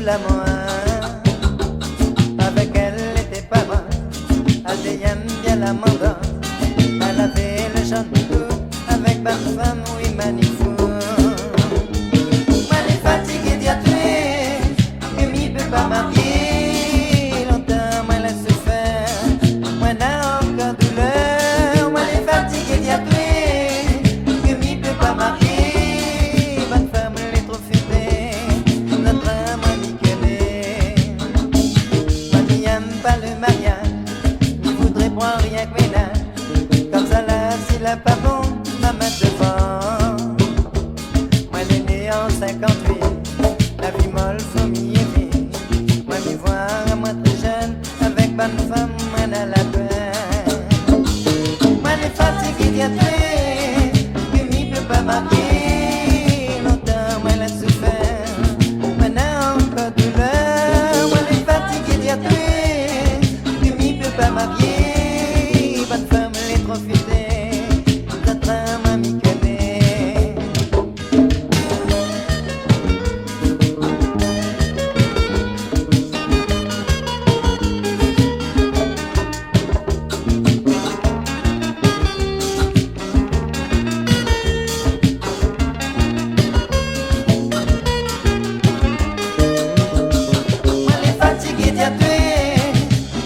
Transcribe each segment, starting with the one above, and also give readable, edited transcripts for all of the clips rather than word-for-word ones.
la moi. Avec elle, était pas bon. Elle aime bien la mandat. Elle avait le chant de tout. Avec ma femme, oui, magnifique. Moi, les fatigués d'y tuer. Que m'y peut pas marier. Longtemps, moi, laisse faire. Moi, n'a encore douleur. Moi, les fatigués d'y tuer. Que m'y peut pas marier. Bonne femme, elle est trop fidèle. Notre âme, ami qu'elle est. Moi, n'y aime pas le mariage. N'y voudrait point rien que ménage. Comme ça là, s'il a pas bon, ma main devant. Moi, elle est née en 58. La vie molle, faut m'y aimer. Moi, m'y voir à moi très jeune. Avec bonne femme, moi, n'a la peine. Moi, les fatigués d'y tuer. Que m'y peut pas marier. Longtemps, moi, elle a souffert. Moi, n'a encore douleur. Moi, les fatigués d'y tuer. Que m'y peut pas marier. Bonne femme, elle est trop fidèle. Notre âme, ami qu'elle est. Moi, les fatigués d'y tuer.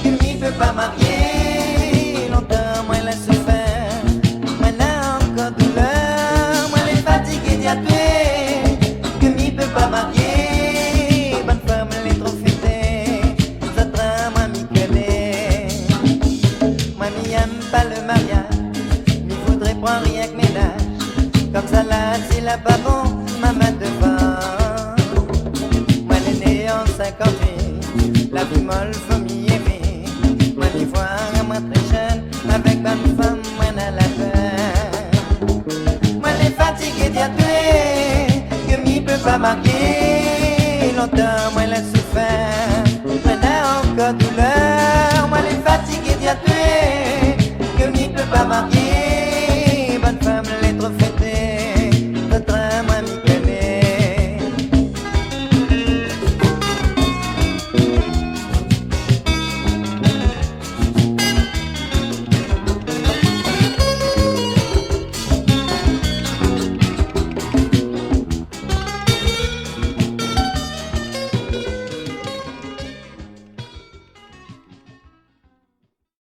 Que m'y peut pas marier. Longtemps, moi, elle a souffert. Moi, n'a encore douleur. Moi, les fatigués d'y tuer. Que m'y peut pas marier. Bonne femme, elle est trop fidèle. Notre âme, ami qu'elle est. Moi, m'y aime pas le mariage. M'y voudrait prendre rien que ménage. Comme ça là, s'il a pas bon, ma main devant. Moi, elle est née en 58. La vie molle, faut m'y aimer. Moi, m'y voir à moi très jeune. Avec bonne femme, moi, n'a la peine. Moi, les fatigués d'y tuer. Que m'y peut pas marier. Longtemps,